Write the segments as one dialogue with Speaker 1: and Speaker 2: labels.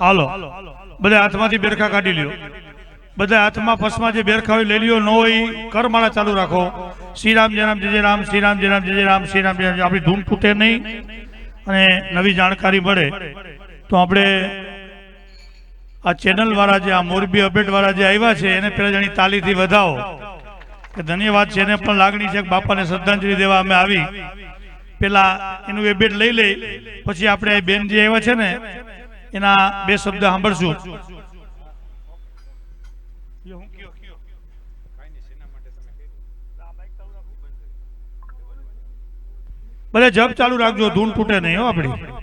Speaker 1: હાલો બધા હાથમાંથી બેરખા કાઢી લ્યો, બધા હાથમાં પસમાં જે બેરખા હોય લઈ લ્યો, ન હોય કરમાળા ચાલુ રાખો. શ્રી રામ જય રામ જય રામ, શ્રી રામ જય રામ જય રામ, શ્રી રામ જય રામ. આપણી ધૂન તૂટે નહીં અને નવી જાણકારી મળે તો આપણે આ ચેનલ વાળા જે આ મોરબી અપડેટ વાળા જે આવ્યા છે એને પેલા જાણી તાલીથી વધાવો કે ધન્યવાદ છે. એને પણ લાગણી છે કે બાપાને શ્રદ્ધાંજલિ દેવા અમે આવી. પેલા એનું અપડેટ લઈ લઈ પછી આપણે બેન જે આવ્યા છે ને એના બે શબ્દ સાંભળશું. ભલે જપ ચાલુ રાખજો, ધૂન તૂટે નહીં હો આપણી.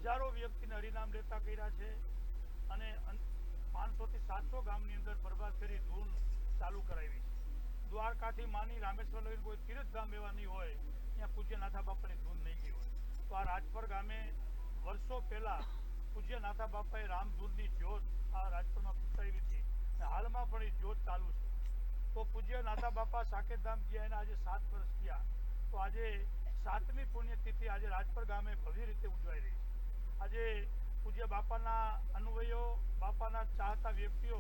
Speaker 1: હજારો વ્યક્તિને હરિનામ લેતા કર્યા છે અને 500 થી 700 ગામની અંદર પ્રભાત ફેરી ધૂન ચાલુ કરાવી છે. દ્વારકાથી માની રામેશ્વર લઈને કોઈ તીર્થધામ એવા નહીં હોય ત્યાં પૂજ્ય નાથા બાપાની ધૂન નહીં ગઈ હોય. તો આ રાજપર ગામે વર્ષો પહેલા પૂજ્ય નાથા બાપાએ રામધૂનની જ્યોત આ રાજપરમાં પ્રગટાવી હતી અને હાલમાં પણ એ જ્યોત ચાલુ છે. તો પૂજ્ય નાથા બાપા સાકેતધામ ગયા એના આજે 7 વર્ષ થયા. તો આજે 7મી પુણ્યતિથિ આજે રાજપર ગામે ભવ્ય રીતે ઉજવાઈ રહી છે. આજે પૂજ્ય બાપાના અનુયાયીઓ, બાપાના ચાહતા વ્યક્તિઓ,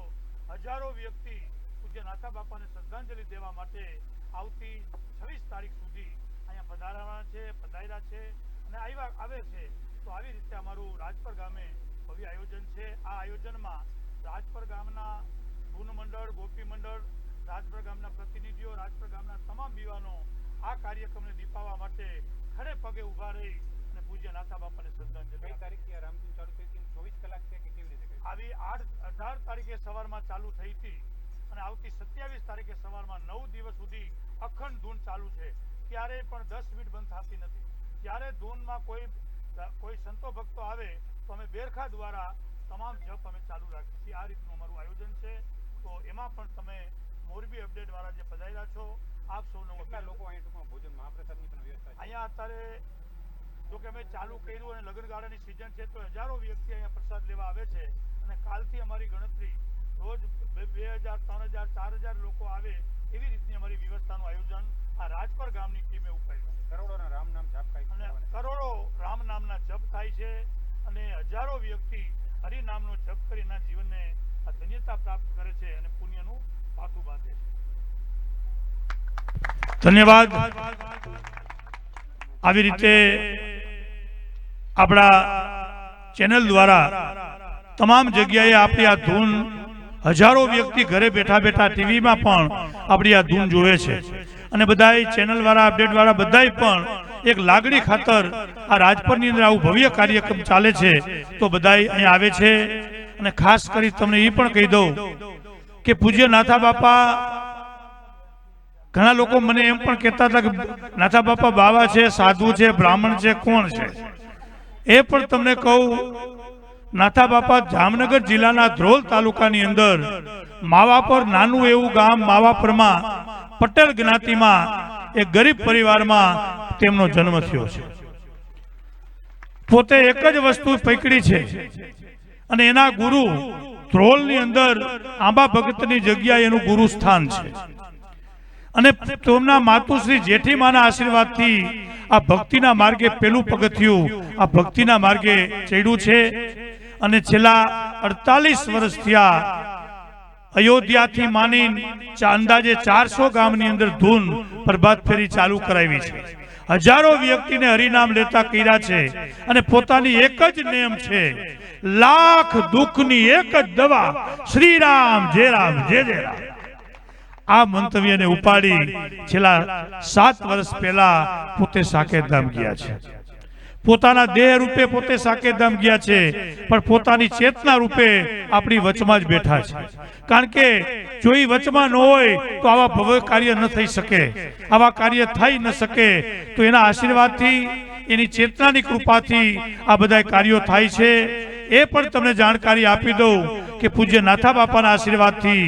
Speaker 1: હજારો વ્યક્તિ પૂજ્ય નાથા બાપાને શ્રદ્ધાંજલિ દેવા માટે આવતી 26 તારીખ સુધી અહીંયા પધાર્યા છે અને આવે છે. તો આવી રીતે અમારું રાજપર ગામે ભવ્ય આયોજન છે. આ આયોજનમાં રાજપર ગામના ધૂન મંડળ, ગોપી મંડળ, રાજપર ગામના પ્રતિનિધિઓ, રાજપર ગામના તમામ યુવાનો આ કાર્યક્રમને દીપાવવા માટે ખડે પગે ઉભા રહી અને પૂજ્ય નાથા બાપાને શ્રદ્ધાંજલિ. કઈ તારીખે રામધૂન ચાલુ થઈ હતી? 24 કલાક છે કે કેવી રીતે? આવી 18 તારીખે સવારમાં ચાલુ થઈ હતી અને આવતી 27 તારીખે સવારમાં 9 દિવસ સુધી અખંડ ધૂન ચાલુ છે. ક્યારેય પણ 10 મિનિટ બંધ થતી નથી. જ્યારે ધૂનમાં કોઈ સંતો ભક્તો આવે તો અમે બેરખા દ્વારા તમામ જપ અમે ચાલુ રાખીએ છીએ. આ રીતનું અમારું આયોજન છે. તો એમાં પણ તમે મોરબી અપડેટ વાળા જે પધાર્યા છો આપ સૌનો કેટલા લોકો અહીંયા ભોજન મહાપ્રસાદની પણ વ્યવસ્થા છે? અહીંયા અત્યારે જો કે અમે ચાલુ કર્યું અને લગ્નગાળાની સિઝન છે તો હજારો વ્યક્તિ અહીંયા પ્રસાદ લેવા આવે છે અને કાલથી અમારી ગણતરી રોજ 2000, 3000, 4000 લોકો આવે એવી રીતની અમારી વ્યવસ્થાનું આયોજન આ રાજપર ગામની ટીમે ઉપાડ્યું છે. કરોડોના રામ નામ જપ થાય અને કરોડો રામ નામના જપ થાય છે અને હજારો વ્યક્તિ હરિનામનો જપ કરીને જીવનને આ ધન્યતા પ્રાપ્ત કરે છે અને પુણ્યનું પાથું બાંધે છે. ધન્યવાદ. આવી રીતે આપણા ચેનલ દ્વારા તમામ જગ્યાએ આપણી આ ધૂન હજારો વ્યક્તિ ઘરે બેઠા બેઠા ટીવીમાં પણ આપણી આ ધૂન જોવે છે અને બધાય ચેનલ વાળા, અપડેટ વાળા બધાય પણ એક લાગણી ખાતર આ રાજપરની અંદર આવું ભવ્ય કાર્યક્રમ ચાલે છે તો બધાય અહીંયા આવે છે. અને ખાસ કરી તમને એ પણ કહી દઉં કે પૂજ્ય નાથા બાપા, ઘણા લોકો મને એમ પણ કહેતા હતા કે નાથા બાપા બાવા છે, સાધુ છે, બ્રાહ્મણ છે, કોણ છે? એ પણ તમને કહું, નાથા બાપા જામનગર જિલ્લાના ધ્રોલ તાલુકાની અંદર માવાપર નાનું એવું ગામ, માવાપરમાં પટેલ જ્ઞાતિમાં એક ગરીબ પરિવારમાં તેમનો જન્મ થયો છે. પોતે એક જ વસ્તુ પકડી છે અને એના ગુરુ ધ્રોલની અંદર આંબા ભગતની જગ્યાએ એનું ગુરુ સ્થાન છે અને તેમના માતુશ્રી જેઠીમાના આશીર્વાદથી આ ભક્તિના માર્ગે પેલું પગથિયું આ ભક્તિના માર્ગે ચડ્યું છે અને છેલ્લા 48 વર્ષ થયા અયોધ્યાથી માની અંદાજે 400 ગામની અંદર ધૂન પ્રભાત ફેરી ચાલુ કરાવી છે. હજારો વ્યક્તિને હરિનામ લેતા કર્યા છે અને પોતાની એક જ નેમ છે, લાખ દુઃખની એક જ દવા, શ્રી રામ જય રામ જય જય રામ. આ મંતવ્યને ઉપાડી છેલ્લા 7 વર્ષ પહેલા પોતે સાકેતધામ ગયા છે. પોતાના દેહ રૂપે પોતે સાકેતધામ ગયા છે, પણ પોતાની ચેતના રૂપે આપણી વચમાં જ બેઠા છે. કારણ કે જો એ વચમાં ન હોય તો આવા ભવ્ય કાર્ય ન થઈ શકે, આવા કાર્ય થઈ ન શકે. તો એના આશીર્વાદથી, એની ચેતનાની કૃપાથી આ બધા કાર્યો થાય છે. એ પણ તમને જાણકારી આપી દઉં કે પૂજ્ય નાથા બાપાના આશીર્વાદથી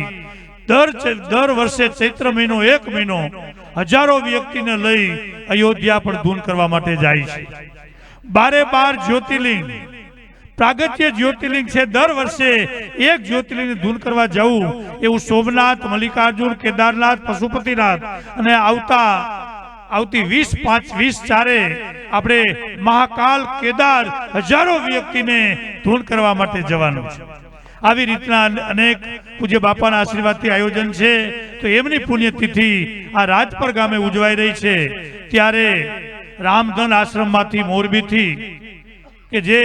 Speaker 1: દર વર્ષે ચૈત્ર મહિનો 1 મહિનો હજારો વ્યક્તિને લઈ અયોધ્યા પણ ધૂન કરવા માટે જાય છે. 12 જ્યોતિર્લિંગ પ્રાગત્ય જ્યોતિર્લિંગ છે. દર વર્ષે એક જ્યોતિર્લિંગ ધૂન કરવા જવું, એવું સોમનાથ, મલ્લિકાર્જુન, કેદારનાથ, પશુપતિનાથ અને આવતી 20/4 આપણે મહાકાલ, કેદાર હજારો વ્યક્તિને ધૂન કરવા માટે જવાનું છે. આવી રીતના અનેક પૂજ્ય બાપાના આશીર્વાદથી આયોજન છે. તો એમની પુણ્યતિથિ આ રાજપર ગામે ઉજવાઈ રહી છે. ત્યારે રામધન આશ્રમમાંથી, મોરબીથી, કે જે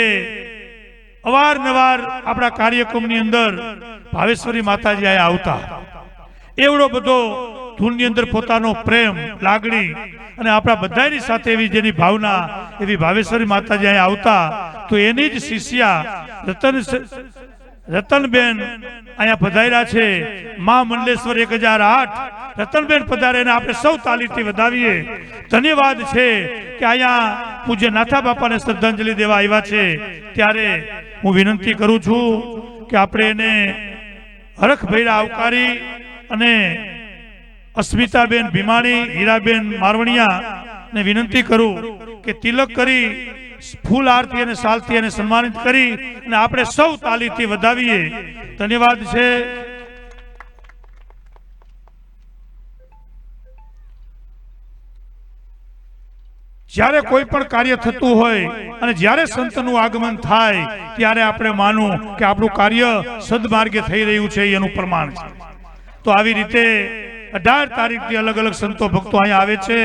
Speaker 1: અવારનવાર આપણા કાર્યક્રમની અંદર ભાવેશ્વરી માતાજી આયા આવતા, એવડો બધો ધૂનની અંદર પોતાનો પ્રેમ, લાગણી અને આપણા બધાની સાથે એવી જેની ભાવના, એવી ભાવેશ્વરી માતાજી અહીંયા આવતા. તો એની જ શિષ્યા રતનબેન અહીંયા પધાર્યા છે. મા મંડલેશ્વર 1008 રતનબેન પધારે, આપણે સૌ તાલીથી વધાવીએ. ધન્યવાદ છે કે અહીંયા પૂજ્ય નાથા બાપાને શ્રદ્ધાંજલિ દેવા આવ્યા છે. ત્યારે હું વિનંતી કરું છું કે આપણે એને હરખભેરા આવકારી અને અસ્મિતાબેન ભીમાણી, હીરાબેન મારવણિયા ને વિનંતી કરું કે તિલક કરી, ફૂલ આરતી અને સાલથી એને સન્માનિત કરી અને આપણે સૌ તાલીથી વધાવીએ. ધન્યવાદ છે. જ્યારે કોઈ પણ કાર્ય થતું હોય અને જ્યારે સંતનું આગમન થાય, ત્યારે આપણે માનવું કે આપણું કાર્ય સદમાર્ગે થઈ રહ્યું છે, એનું પ્રમાણ છે. તો આવી રીતે 18 તારીખથી અલગ અલગ સંતો ભક્તો અહીંયા આવે છે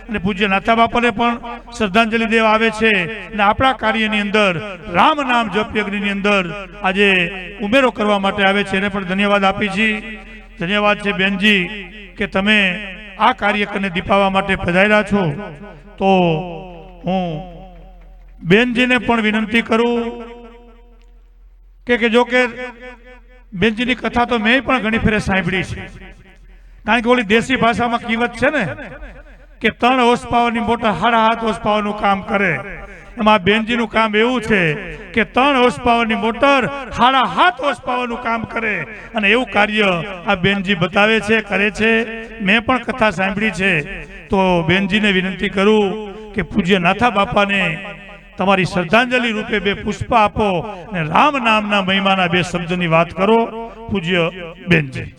Speaker 1: અને પૂજ્ય નાથા બાપાને પણ શ્રદ્ધાંજલિ દેવા આવે છે. અને આપણા કાર્યની અંદર રામ નામ જપ યજ્ઞની અંદર આજે ઉમેરો કરવા માટે આવે છે. એને પણ ધન્યવાદ આપી છીએ. ધન્યવાદ છે બેનજી કે તમે આ કાર્યક્રમને દીપાવવા માટે પધાર્યા છો. તો હું બેનજીને પણ વિનંતી કરું કે જો કે બેનજીની કથા તો મેં પણ ઘણી ફેરે સાંભળી છે. કારણ કે ઓલી દેશી ભાષામાં કહેવત છે ને કે 3 horsepowerની મોટર 7.5 horsepowerનું કામ કરે. એમાં બેનજીનું કામ એવું છે કે 3 horsepowerની મોટર 7.5 horsepowerનું કામ કરે. અને એવું કાર્ય આ બેનજી બતાવે છે, કરે છે. મેં પણ કથા સાંભળી છે. તો બેનજીને વિનંતી કરું કે પૂજ્ય નાથા બાપાને તમારી શ્રદ્ધાંજલિ રૂપે 2 પુષ્પ આપો અને રામ નામના મહિમાના 2 શબ્દની વાત કરો. પૂજ્ય બેનજી.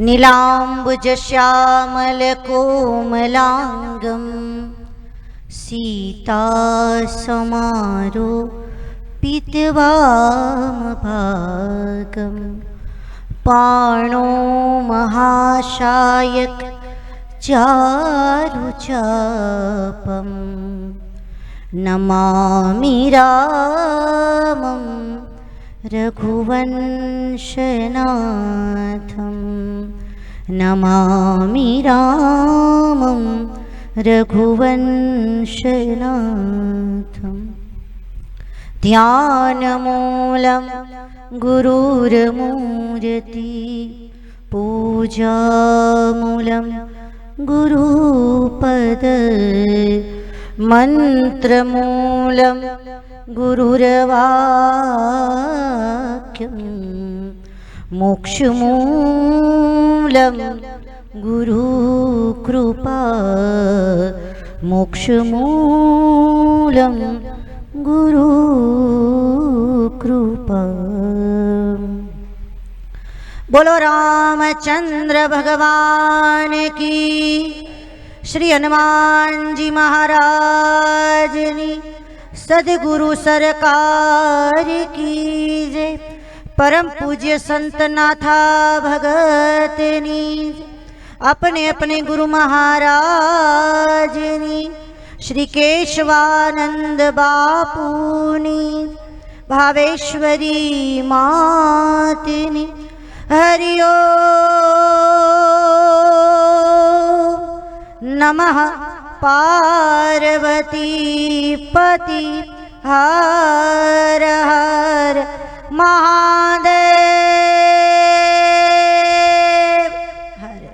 Speaker 2: नीलाम्बुजश्यामलकोमलाङ्गं सीतासमारोपितवामभागं पाणो महाशायक चारुचापं नमामि रामं रघुवंशनाथं नमामि रामं रघुवंशनाथं ध्यानमूलं गुरुर्मूर्ति पूजामूलं गुरुपद મંત્રમૂલમ ગુરુર્વાક્યમ મોક્ષમૂલમ ગુરુકૃપા મોક્ષમૂલમ ગુરુકૃપા. બોલો રામચંદ્ર ભગવાન કી, શ્રી હનુમાનજી મહારાજની, સદગુરુ સરકાર કી જય. परम पूज्य संत नाथा भगतनी, अपने अपने गुरु महाराजनी, श्री केशवानंद बापूनी, भावेश्वरी मातनी, हरिओ नमः पार्वती पति हर हर महादेव. हरे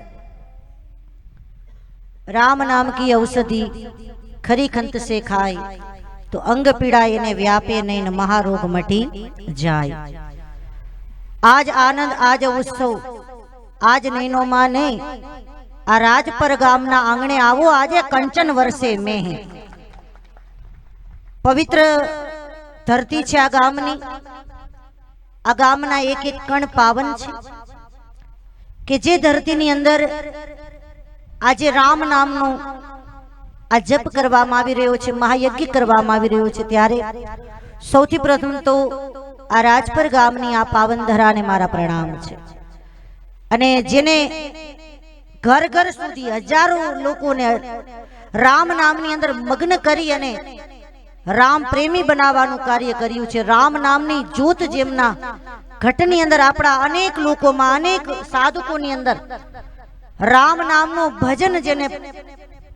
Speaker 2: राम नाम की औषधि खरी खंत से खाए तो अंग पीड़ाए ने व्यापे नहीं न महारोग मटी जाए. आज आनंद, आज उत्सव, आज नैनो माने आ राजपर गामना आंगणे आवो. आज कंचन वर्षे में है पवित्र धरती छे. आ गामनी, आ गामना एक एक कण पावन छे के जे धरतीनी अंदर आज राम नामनो आ जप करवामां आवी रह्यो छे, महायज्ञ करवामां आवी रह्यो छे. त्यारे सौथी प्रथम तो आ राजपर गामनी आ पावन धराने मारा प्रणाम छे. अने जेने घर घर सुधी हजारों लोकोने राम नामनी अंदर मग्न करी अने राम प्रेमी बनावानुं कार्य कर्युं छे. राम नामनी ज्योत जेमना घटनी अंदर आपड़ा अनेक लोकोमां, अनेक साधकोनी अंदर राम नामनो भजन जेने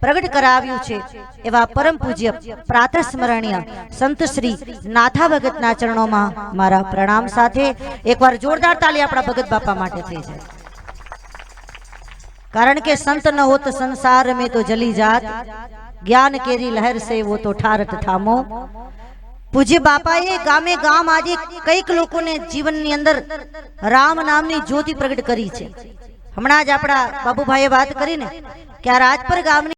Speaker 2: प्रगट कराव्युं छे एवा परम पूज्य प्रातस्मरणीय संत श्री नाथा भगतना चरणोमां मारा प्रणाम साथे एकवार जोरदार ताली आपड़ा भगत बापा माटे थई जाय. कारण के संत न हो तो संसार में तो जली जात, ज्ञान केरी लहर से वो तो ठारत थामो. पूज्य बापा ये गामे गाम आज कईक लोगों ने जीवन नी अंदर राम नामनी ज्योति प्रगट करी छे. हमणां ज आपड़ा बाबूभाईए बात करी ने के आ राजपर गामनी